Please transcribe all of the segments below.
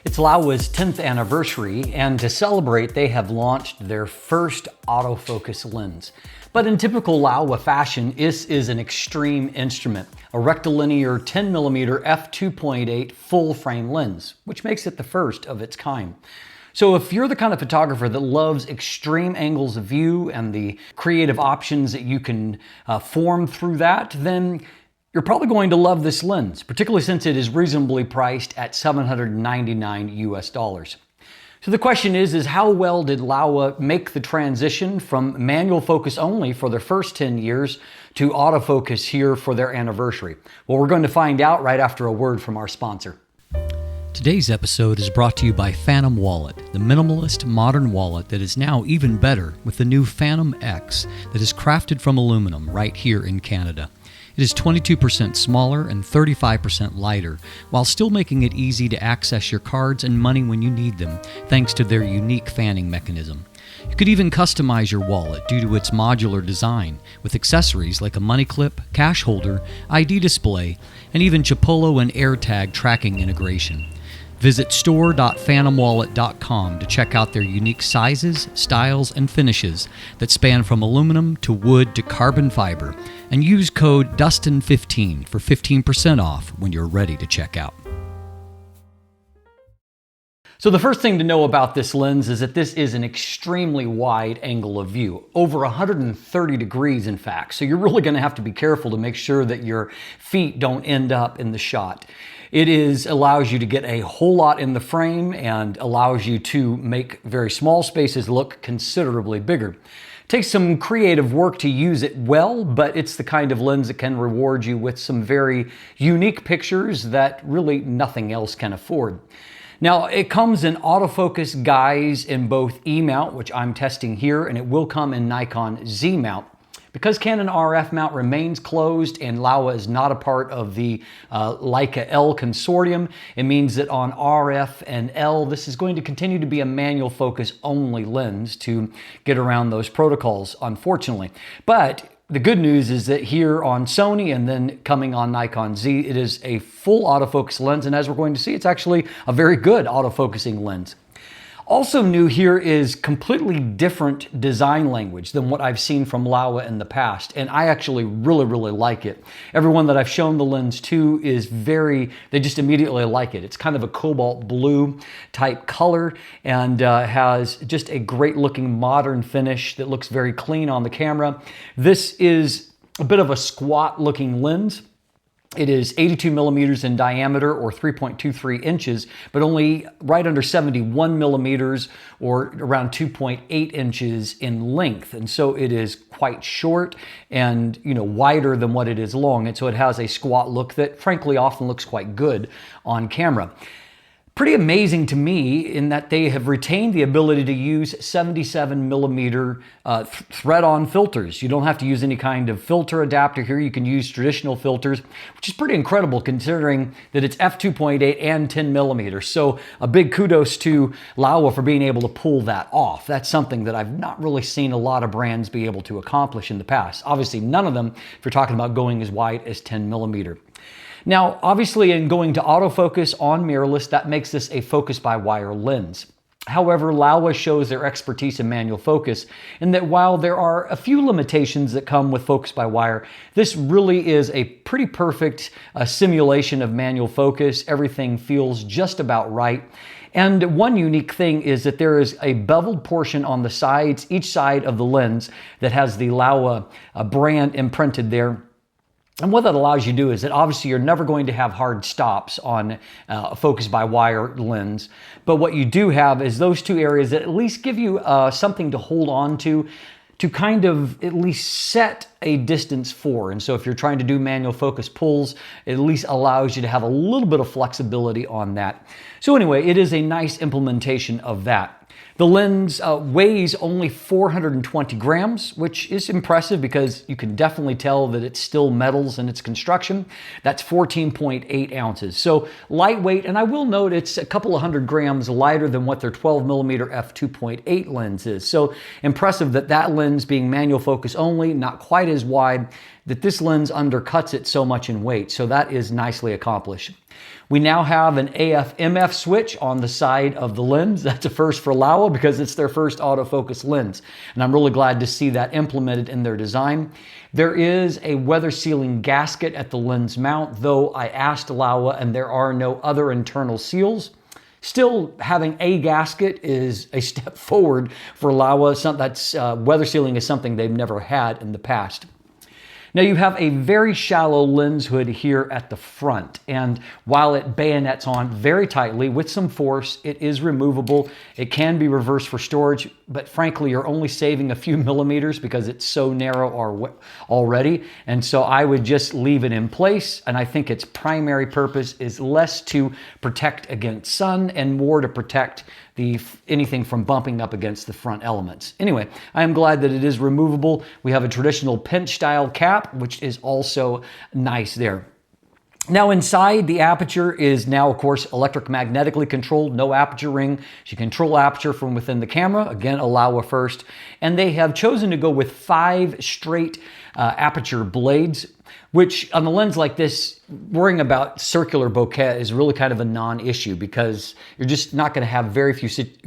It's Laowa's 10th anniversary, and to celebrate, they have launched their first autofocus lens. But in typical Laowa fashion, this is an extreme instrument, a rectilinear 10mm F2.8 full-frame lens, which makes it the first of its kind. So if you're the kind of photographer that loves extreme angles of view and the creative options that you can form through that, then you're probably going to love this lens, particularly since it is reasonably priced at $799 US. So the question is how well did Laowa make the transition from manual focus only for their first 10 years to autofocus here for their anniversary? Well, we're going to find out right after a word from our sponsor. Today's episode is brought to you by Fantom Wallet, the minimalist modern wallet that is now even better with the new Fantom X that is crafted from aluminum right here in Canada. It is 22% smaller and 35% lighter, while still making it easy to access your cards and money when you need them, thanks to their unique fanning mechanism. You could even customize your wallet due to its modular design, with accessories like a money clip, cash holder, ID display, and even Chipolo and AirTag tracking integration. Visit store.fantomwallet.com to check out their unique sizes, styles, and finishes that span from aluminum to wood to carbon fiber, and use code Dustin15 for 15% off when you're ready to check out. So the first thing to know about this lens is that this is an extremely wide angle of view, over 130 degrees in fact. So you're really going to have to be careful to make sure that your feet don't end up in the shot. It allows you to get a whole lot in the frame and allows you to make very small spaces look considerably bigger. It takes some creative work to use it well, but it's the kind of lens that can reward you with some very unique pictures that really nothing else can afford. Now, it comes in autofocus guise in both E mount, which I'm testing here, and it will come in Nikon Z mount. Because Canon RF mount remains closed and Laowa is not a part of the Leica L consortium, it means that on RF and L, this is going to continue to be a manual focus only lens to get around those protocols, unfortunately. But the good news is that here on Sony and then coming on Nikon Z, it is a full autofocus lens, and as we're going to see, it's actually a very good autofocusing lens. Also new here is completely different design language than what I've seen from Laowa in the past, and I actually really like it. Everyone that I've shown the lens to is they just immediately like it. It's kind of a cobalt blue type color and has just a great looking modern finish that looks very clean on the camera. This is a bit of a squat looking lens. It is 82 millimeters in diameter or 3.23 inches, but only right under 71 millimeters or around 2.8 inches in length. And so it is quite short and, wider than what it is long. And so it has a squat look that frankly often looks quite good on camera. Pretty amazing to me in that they have retained the ability to use 77 millimeter thread-on filters. You don't have to use any kind of filter adapter here. You can use traditional filters, which is pretty incredible considering that it's f2.8 and 10 millimeters. So a big kudos to Laowa for being able to pull that off. That's something that I've not really seen a lot of brands be able to accomplish in the past. Obviously, none of them if you're talking about going as wide as 10 millimeter. Now, obviously in going to autofocus on mirrorless, that makes this a focus-by-wire lens. However, Laowa shows their expertise in manual focus in that while there are a few limitations that come with focus-by-wire, this really is a pretty perfect simulation of manual focus. Everything feels just about right. And one unique thing is that there is a beveled portion on the sides, each side of the lens, that has the Laowa brand imprinted there. And what that allows you to do is that obviously you're never going to have hard stops on a focus-by-wire lens. But what you do have is those two areas that at least give you something to hold on to kind of at least set a distance for. And so if you're trying to do manual focus pulls, it at least allows you to have a little bit of flexibility on that. So anyway, it is a nice implementation of that. The lens weighs only 420 grams, which is impressive because you can definitely tell that it's still metals in its construction. That's 14.8 ounces. So lightweight, and I will note it's a couple of 100 grams lighter than what their 12 millimeter f2.8 lens is. So impressive that that lens being manual focus only, not quite as wide, that this lens undercuts it so much in weight. So that is nicely accomplished. We now have an AF/MF switch on the side of the lens. That's a first for Laowa because it's their first autofocus lens. And I'm really glad to see that implemented in their design. There is a weather sealing gasket at the lens mount, though I asked Laowa and there are no other internal seals. Still, having a gasket is a step forward for Laowa. Weather sealing is something they've never had in the past. Now you have a very shallow lens hood here at the front, and while it bayonets on very tightly with some force, it is removable. It can be reversed for storage, but frankly, you're only saving a few millimeters because it's so narrow already. And so I would just leave it in place. And I think its primary purpose is less to protect against sun and more to protect anything from bumping up against the front elements. Anyway, I am glad that it is removable. We have a traditional pinch style cap, which is also nice there. Now inside, the aperture is now, of course, electromagnetically controlled, no aperture ring. You control aperture from within the camera, again, Laowa first. And they have chosen to go with 5 straight aperture blades, which on a lens like this, worrying about circular bokeh is really kind of a non-issue because you're just not going to have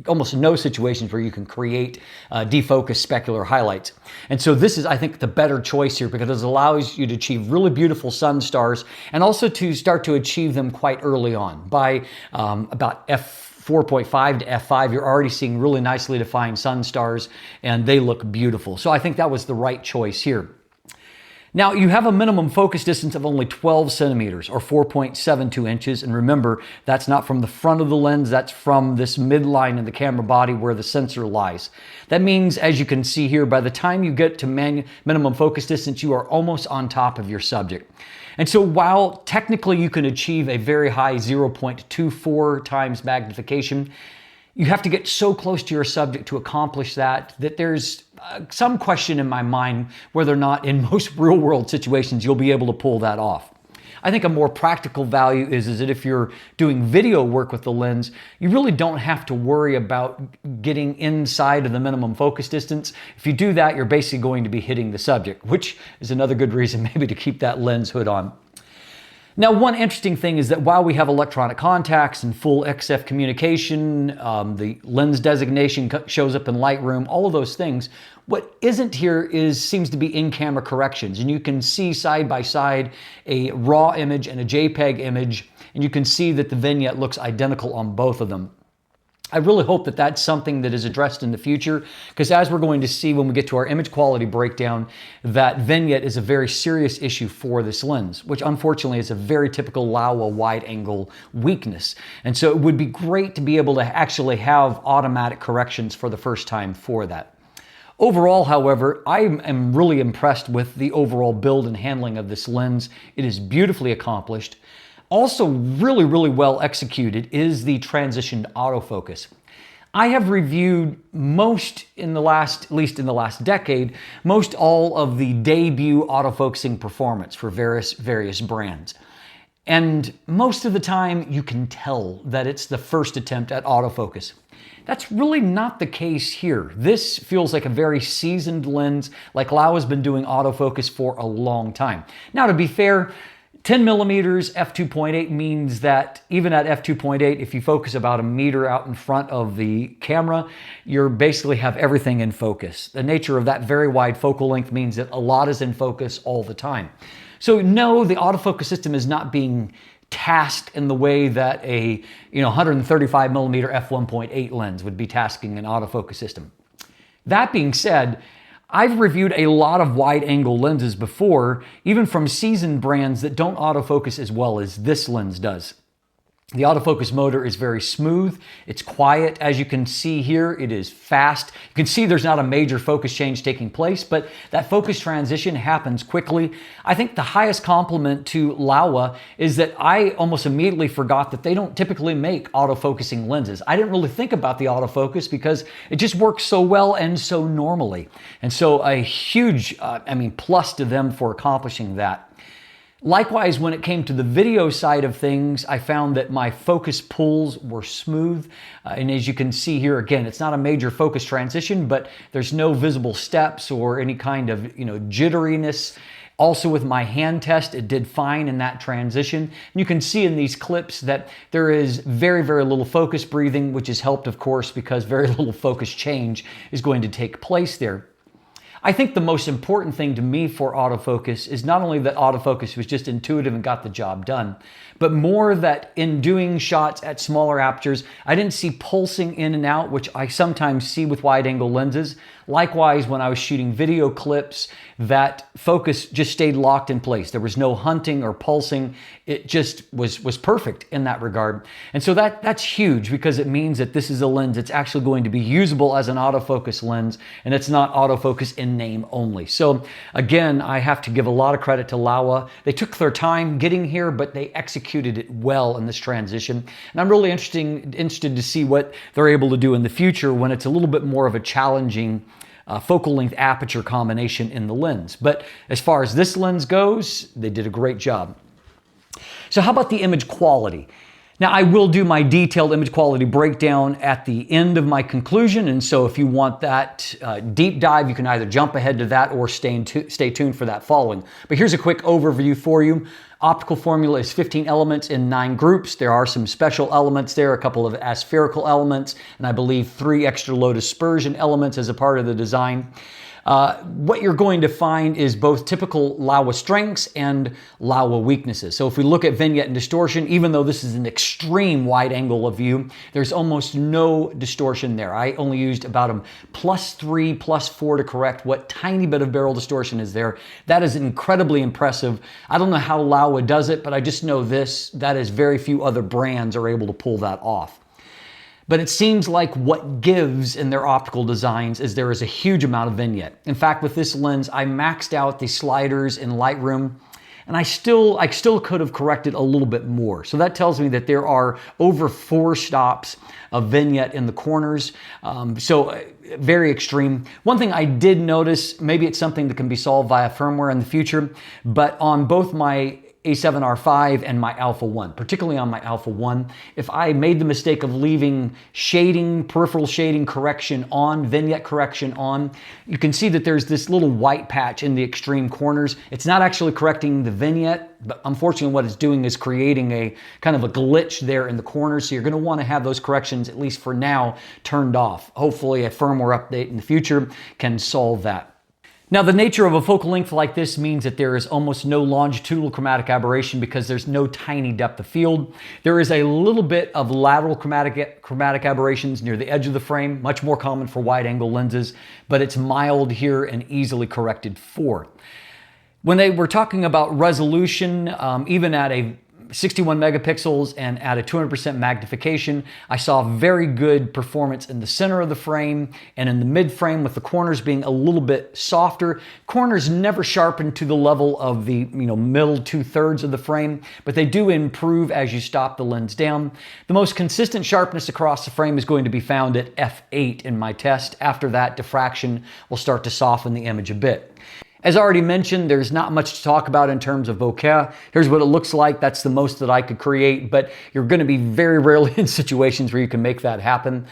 almost no situations where you can create defocused specular highlights. And so this is, I think, the better choice here because it allows you to achieve really beautiful sun stars and also to start to achieve them quite early on. By about F4.5 to F5, you're already seeing really nicely defined sun stars and they look beautiful. So I think that was the right choice here. Now you have a minimum focus distance of only 12 centimeters or 4.72 inches. And remember, that's not from the front of the lens, that's from this midline in the camera body where the sensor lies. That means, as you can see here, by the time you get to minimum focus distance, you are almost on top of your subject. And so while technically you can achieve a very high 0.24 times magnification, you have to get so close to your subject to accomplish that there's some question in my mind whether or not in most real-world situations you'll be able to pull that off. I think a more practical value is that if you're doing video work with the lens, you really don't have to worry about getting inside of the minimum focus distance. If you do that, you're basically going to be hitting the subject, which is another good reason maybe to keep that lens hood on. Now, one interesting thing is that while we have electronic contacts and full XF communication, the lens designation shows up in Lightroom, all of those things, what isn't here seems to be in-camera corrections. And you can see side by side a RAW image and a JPEG image, and you can see that the vignette looks identical on both of them. I really hope that that's something that is addressed in the future, because as we're going to see when we get to our image quality breakdown, that vignette is a very serious issue for this lens, which unfortunately is a very typical Laowa wide angle weakness. And so it would be great to be able to actually have automatic corrections for the first time for that. Overall, however, I am really impressed with the overall build and handling of this lens. It is beautifully accomplished. Also really, really well executed is the transition to autofocus. I have reviewed at least in the last decade, most all of the debut autofocusing performance for various brands. And most of the time you can tell that it's the first attempt at autofocus. That's really not the case here. This feels like a very seasoned lens, like Laowa's been doing autofocus for a long time. Now, to be fair, 10mm F2.8 means that even at F2.8, if you focus about a meter out in front of the camera, you basically have everything in focus. The nature of that very wide focal length means that a lot is in focus all the time. So no, the autofocus system is not being tasked in the way that a 135mm f1.8 lens would be tasking an autofocus system. That being said, I've reviewed a lot of wide-angle lenses before, even from seasoned brands that don't autofocus as well as this lens does. The autofocus motor is very smooth, it's quiet. As you can see here, it is fast. You can see there's not a major focus change taking place, but that focus transition happens quickly. I think the highest compliment to Laowa is that I almost immediately forgot that they don't typically make autofocusing lenses. I didn't really think about the autofocus because it just works so well and so normally. And so a huge, plus to them for accomplishing that. Likewise, when it came to the video side of things, I found that my focus pulls were smooth. And as you can see here, again, it's not a major focus transition, but there's no visible steps or any kind of jitteriness. Also with my hand test, it did fine in that transition. And you can see in these clips that there is very, very little focus breathing, which is helped, of course, because very little focus change is going to take place there. I think the most important thing to me for autofocus is not only that autofocus was just intuitive and got the job done, but more that in doing shots at smaller apertures, I didn't see pulsing in and out, which I sometimes see with wide-angle lenses. Likewise, when I was shooting video clips, that focus just stayed locked in place. There was no hunting or pulsing. It just was perfect in that regard. And so that's huge, because it means that this is a lens that's actually going to be usable as an autofocus lens, and it's not autofocus in name only. So again, I have to give a lot of credit to Laowa. They took their time getting here, but they executed it well in this transition. And I'm really interested to see what they're able to do in the future when it's a little bit more of a challenging focal length aperture combination in the lens. But as far as this lens goes, they did a great job. So how about the image quality? Now, I will do my detailed image quality breakdown at the end of my conclusion, and so if you want that deep dive, you can either jump ahead to that or stay tuned for that following. But here's a quick overview for you. Optical formula is 15 elements in 9 groups. There are some special elements there, a couple of aspherical elements, and I believe 3 extra low dispersion elements as a part of the design. What you're going to find is both typical Laowa strengths and Laowa weaknesses. So if we look at vignette and distortion, even though this is an extreme wide angle of view, there's almost no distortion there. I only used about a +3, +4 to correct what tiny bit of barrel distortion is there. That is incredibly impressive. I don't know how Laowa does it, but I just know this, that is very few other brands are able to pull that off. But it seems like what gives in their optical designs is there is a huge amount of vignette. In fact, with this lens, I maxed out the sliders in Lightroom, and I still could have corrected a little bit more. So that tells me that there are over 4 stops of vignette in the corners. Very extreme. One thing I did notice, maybe it's something that can be solved via firmware in the future, but on both my A7R5 and my Alpha 1, particularly on my Alpha 1, if I made the mistake of leaving shading, peripheral shading correction on, vignette correction on, you can see that there's this little white patch in the extreme corners. It's not actually correcting the vignette, but unfortunately what it's doing is creating a kind of a glitch there in the corners. So you're going to want to have those corrections, at least for now, turned off. Hopefully a firmware update in the future can solve that. Now, the nature of a focal length like this means that there is almost no longitudinal chromatic aberration because there's no tiny depth of field. There is a little bit of lateral chromatic aberrations near the edge of the frame, much more common for wide-angle lenses, but it's mild here and easily corrected for. When they were talking about resolution, even at a 61 megapixels and at a 200% magnification, I saw very good performance in the center of the frame and in the mid frame, with the corners being a little bit softer. Corners never sharpen to the level of the middle 2/3 of the frame, but they do improve as you stop the lens down. The most consistent sharpness across the frame is going to be found at f8 in my test. After that, diffraction will start to soften the image a bit. As already mentioned, there's not much to talk about in terms of bokeh. Here's what it looks like. That's the most that I could create, but you're going to be very rarely in situations where you can make that happen.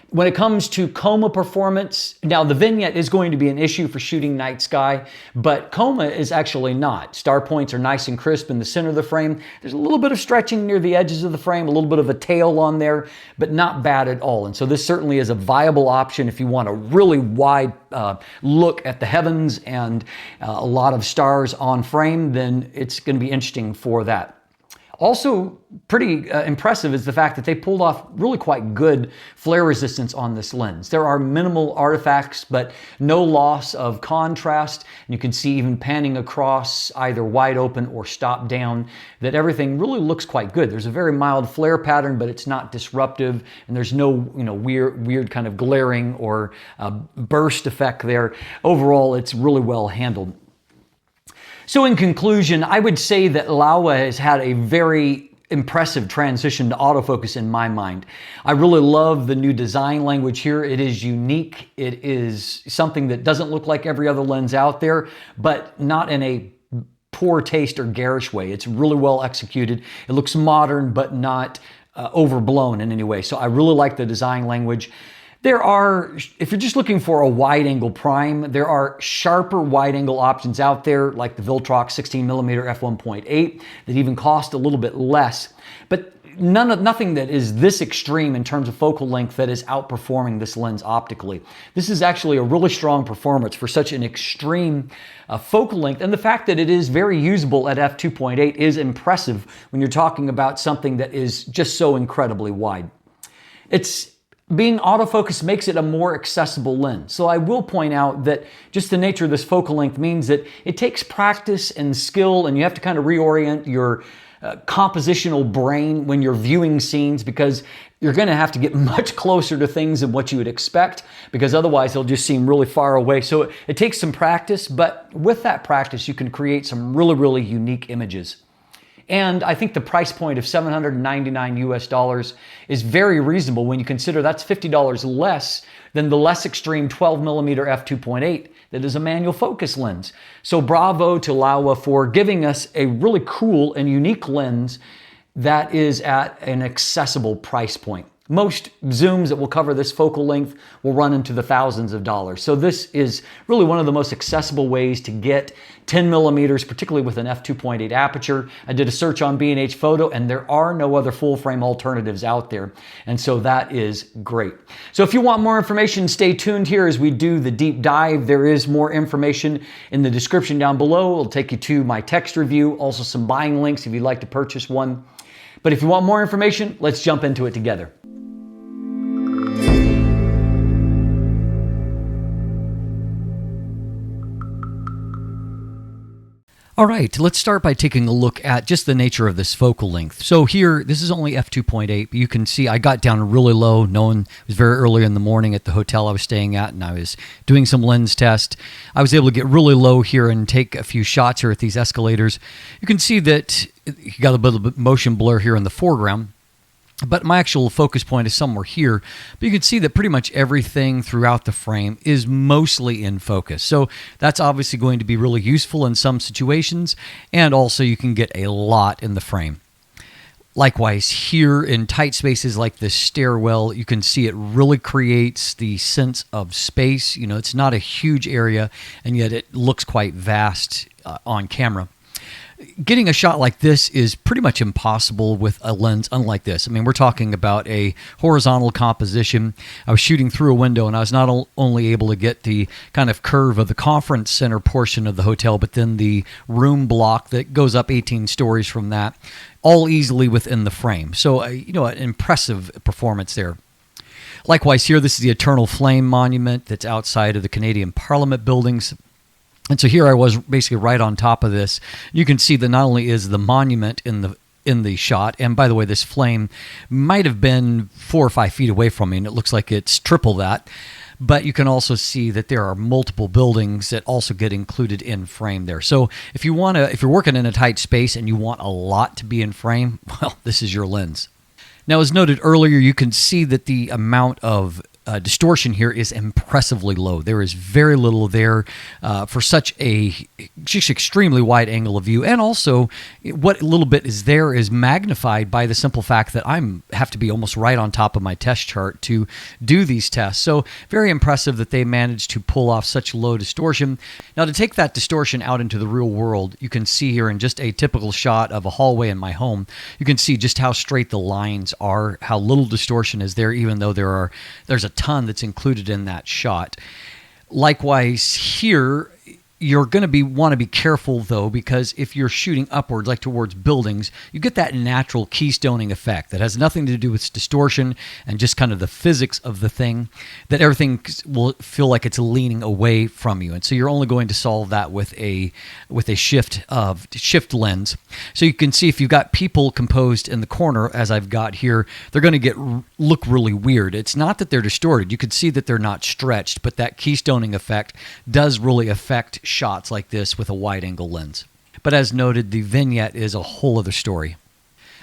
When it comes to chroma performance, now the vignette is going to be an issue for shooting night sky, but chroma is actually not. Star points are nice and crisp in the center of the frame. There's a little bit of stretching near the edges of the frame, a little bit of a tail on there, but not bad at all. And so this certainly is a viable option if you want a really wide look at the heavens and a lot of stars on frame, then it's going to be interesting for that. Also pretty impressive is the fact that they pulled off really quite good flare resistance on this lens. There are minimal artifacts, but no loss of contrast. And you can see even panning across either wide open or stop down that everything really looks quite good. There's a very mild flare pattern, but it's not disruptive, and there's no weird kind of glaring or burst effect there. Overall, it's really well handled. So in conclusion, I would say that Laowa has had a very impressive transition to autofocus in my mind. I really love the new design language here. It is unique. It is something that doesn't look like every other lens out there, but not in a poor taste or garish way. It's really well executed. It looks modern, but not overblown in any way. So I really like the design language. If you're just looking for a wide-angle prime, there are sharper wide-angle options out there, like the Viltrox 16mm F1.8, that even cost a little bit less. But nothing that is this extreme in terms of focal length that is outperforming this lens optically. This is actually a really strong performance for such an extreme focal length, and the fact that it is very usable at f2.8 is impressive when you're talking about something that is just so incredibly wide. Being autofocus makes it a more accessible lens. So I will point out that just the nature of this focal length means that it takes practice and skill, and you have to kind of reorient your compositional brain when you're viewing scenes, because you're going to have to get much closer to things than what you would expect, because otherwise they'll just seem really far away. So it takes some practice, but with that practice you can create some really, really unique images. And I think the price point of $799 US is very reasonable when you consider that's $50 less than the less extreme 12mm f2.8 that is a manual focus lens. So bravo to Laowa for giving us a really cool and unique lens that is at an accessible price point. Most zooms that will cover this focal length will run into the thousands of dollars. So this is really one of the most accessible ways to get 10 millimeters, particularly with an f2.8 aperture. I did a search on B&H Photo, and there are no other full frame alternatives out there. And so that is great. So if you want more information, stay tuned here as we do the deep dive. There is more information in the description down below. It'll take you to my text review, also some buying links if you'd like to purchase one. But if you want more information, let's jump into it together. All right, let's start by taking a look at just the nature of this focal length. So here, this is only f2.8, but you can see I got down really low, knowing it was very early in the morning at the hotel I was staying at, and I was doing some lens test. I was able to get really low here and take a few shots here at these escalators. You can see that you got a bit of motion blur here in the foreground, but my actual focus point is somewhere here. But you can see that pretty much everything throughout the frame is mostly in focus. So that's obviously going to be really useful in some situations, and also you can get a lot in the frame. Likewise, here in tight spaces like this stairwell, you can see it really creates the sense of space. You know, it's not a huge area, and yet it looks quite vast on camera. Getting a shot like this is pretty much impossible with a lens unlike this. I mean, we're talking about a horizontal composition. I was shooting through a window, and I was not only able to get the kind of curve of the conference center portion of the hotel, but then the room block that goes up 18 stories from that, all easily within the frame. So, you know, an impressive performance there. Likewise here, this is the Eternal Flame Monument that's outside of the Canadian Parliament buildings. And so here I was basically right on top of this. You can see that not only is the monument in the shot, and by the way, this flame might have been 4 or 5 feet away from me, and it looks like it's triple that. But you can also see that there are multiple buildings that also get included in frame there. So if you're working in a tight space and you want a lot to be in frame, well, this is your lens. Now, as noted earlier, you can see that the amount of distortion here is impressively low. There is very little there for such a just extremely wide angle of view, and also what little bit is there is magnified by the simple fact that I have to be almost right on top of my test chart to do these tests. So very impressive that they managed to pull off such low distortion. Now, to take that distortion out into the real world, you can see here in just a typical shot of a hallway in my home, you can see just how straight the lines are, how little distortion is there, even though there's a ton that's included in that shot. Likewise here, you're going to want to be careful though, because if you're shooting upwards like towards buildings, you get that natural keystoning effect that has nothing to do with distortion and just kind of the physics of the thing, that everything will feel like it's leaning away from you. And so you're only going to solve that with a shift lens. So you can see if you've got people composed in the corner, as I've got here, they're going to look really weird. It's not that they're distorted. You can see that they're not stretched, but that keystoning effect does really affect shots like this with a wide angle lens. But as noted, the vignette is a whole other story.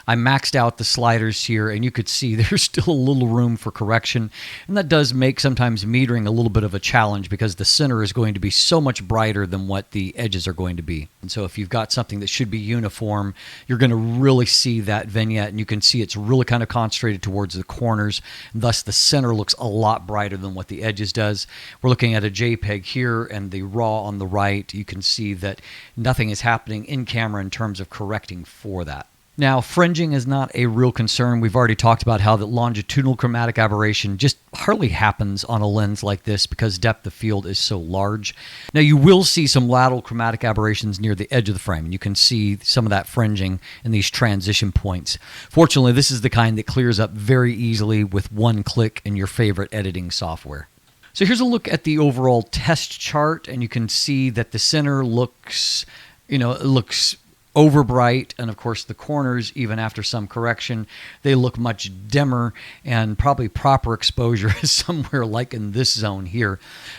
I maxed out the sliders here, and you could see there's still a little room for correction, and that does make sometimes metering a little bit of a challenge because the center is going to be so much brighter than what the edges are going to be. And so if you've got something that should be uniform, you're going to really see that vignette, and you can see it's really kind of concentrated towards the corners, and thus the center looks a lot brighter than what the edges does. We're looking at a JPEG here, and the raw on the right, you can see that nothing is happening in camera in terms of correcting for that. Now, fringing is not a real concern. We've already talked about how the longitudinal chromatic aberration just hardly happens on a lens like this because depth of field is so large. Now, you will see some lateral chromatic aberrations near the edge of the frame, and you can see some of that fringing in these transition points. Fortunately, this is the kind that clears up very easily with one click in your favorite editing software. So here's a look at the overall test chart, and you can see that the center looks, it looks over bright, and of course the corners, even after some correction, they look much dimmer, and probably proper exposure is somewhere like in this zone here.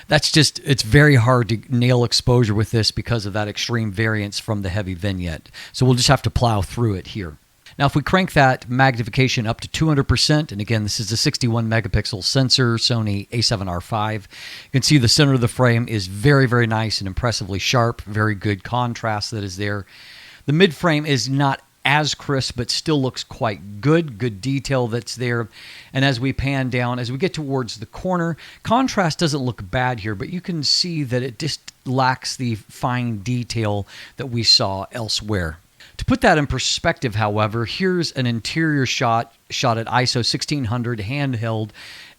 It's very hard to nail exposure with this because of that extreme variance from the heavy vignette. So we'll just have to plow through it here. Now, if we crank that magnification up to 200%, and again, this is a 61 megapixel sensor, Sony A7R5, you can see the center of the frame is very, very nice and impressively sharp, very good contrast that is there. The mid-frame is not as crisp, but still looks quite good detail that's there. And as we pan down, as we get towards the corner, contrast doesn't look bad here, but you can see that it just lacks the fine detail that we saw elsewhere. To put that in perspective, however, here's an interior shot at ISO 1600 handheld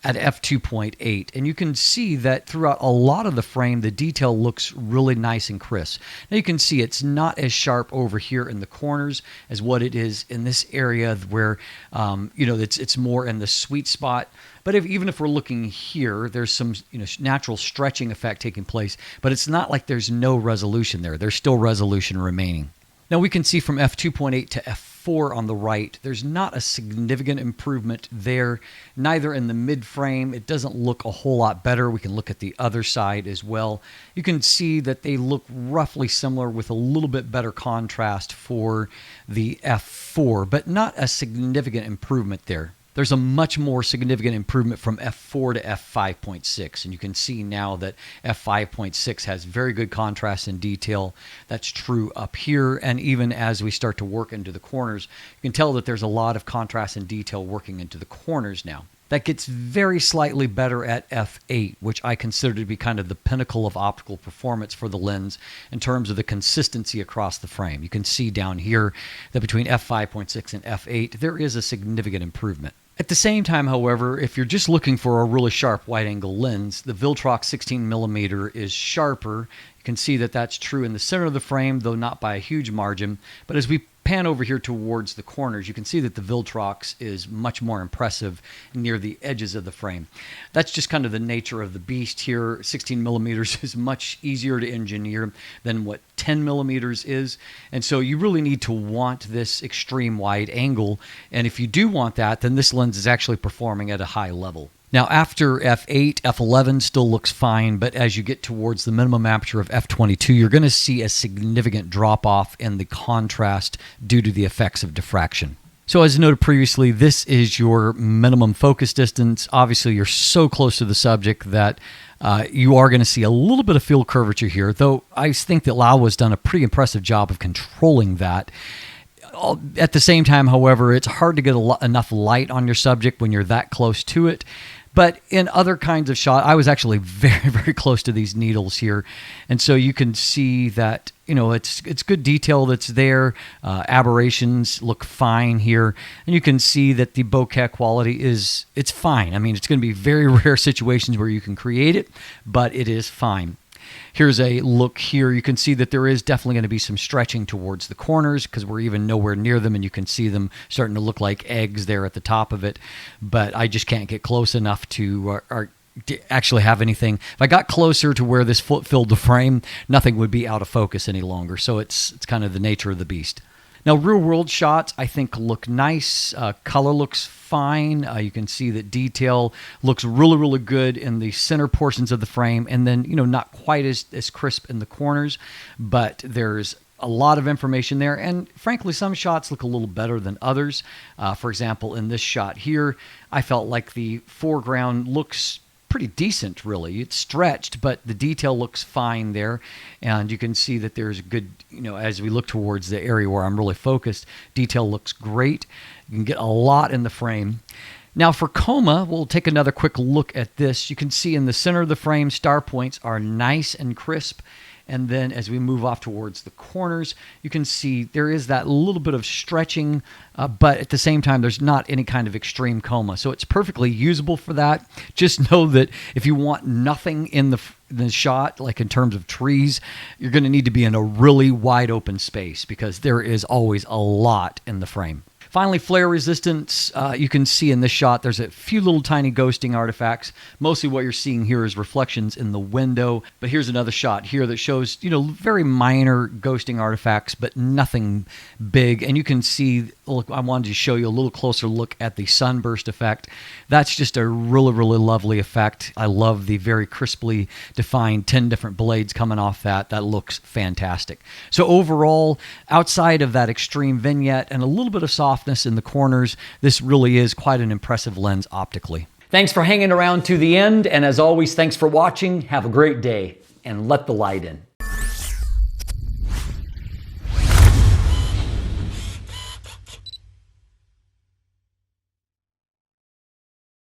at f2.8, and you can see that throughout a lot of the frame the detail looks really nice and crisp. Now you can see it's not as sharp over here in the corners as what it is in this area where it's more in the sweet spot. But even if we're looking here, there's some natural stretching effect taking place, but it's not like there's no resolution there. There's still resolution remaining. Now we can see from f2.8 to f4 on the right, there's not a significant improvement there, neither in the mid-frame. It doesn't look a whole lot better. We can look at the other side as well. You can see that they look roughly similar with a little bit better contrast for the f4, but not a significant improvement there. There's a much more significant improvement from f4 to f5.6, and you can see now that f5.6 has very good contrast and detail. That's true up here, and even as we start to work into the corners, you can tell that there's a lot of contrast and detail working into the corners now. That gets very slightly better at f8, which I consider to be kind of the pinnacle of optical performance for the lens in terms of the consistency across the frame. You can see down here that between f5.6 and f8, there is a significant improvement. At the same time, however, if you're just looking for a really sharp wide-angle lens, the Viltrox 16mm is sharper. You can see that that's true in the center of the frame, though not by a huge margin. But as we pan over here towards the corners, you can see that the Viltrox is much more impressive near the edges of the frame. That's just kind of the nature of the beast here. 16mm is much easier to engineer than what 10mm is, and so you really need to want this extreme wide angle, and if you do want that, then this lens is actually performing at a high level. Now, after f8, f11 still looks fine, but as you get towards the minimum aperture of f22, you're going to see a significant drop-off in the contrast due to the effects of diffraction. So as noted previously, this is your minimum focus distance. Obviously, you're so close to the subject that you are going to see a little bit of field curvature here, though I think that Laowa has done a pretty impressive job of controlling that. At the same time, however, it's hard to get enough light on your subject when you're that close to it. But in other kinds of shot, I was actually very, very close to these needles here. And so you can see that, it's good detail that's there. Aberrations look fine here. And you can see that the bokeh quality it's fine. I mean, it's going to be very rare situations where you can create it, but it is fine. Here's a look here. You can see that there is definitely going to be some stretching towards the corners because we're even nowhere near them, and you can see them starting to look like eggs there at the top of it. But I just can't get close enough to actually have anything. If I got closer to where this foot filled the frame, nothing would be out of focus any longer. So it's kind of the nature of the beast. Now, real-world shots, I think, look nice. Color looks fine. You can see that detail looks really, really good in the center portions of the frame, and then, not quite as crisp in the corners, but there's A lot of information there, and frankly, some shots look a little better than others. For example, in this shot here, I felt like the foreground looks pretty decent, really. It's stretched, but the detail looks fine there, and you can see that there's a good, as we look towards the area where I'm really focused, detail looks great. You can get a lot in the frame. Now for coma, we'll take another quick look at this. You can see in the center of the frame, star points are nice and crisp. And then as we move off towards the corners, you can see there is that little bit of stretching, but at the same time, there's not any kind of extreme coma. So it's perfectly usable for that. Just know that if you want nothing in the shot, like in terms of trees, you're going to need to be in a really wide open space because there is always a lot in the frame. Finally, flare resistance. You can see in this shot there's a few little tiny ghosting artifacts. Mostly what you're seeing here is reflections in the window. But here's another shot here that shows, very minor ghosting artifacts, but nothing big. And you can see, look, I wanted to show you a little closer look at the sunburst effect. That's just a really, really lovely effect. I love the very crisply defined 10 different blades coming off that. That looks fantastic. So overall, outside of that extreme vignette and a little bit of softness in the corners, this really is quite an impressive lens optically. Thanks for hanging around to the end, and as always, thanks for watching. Have a great day, and let the light in.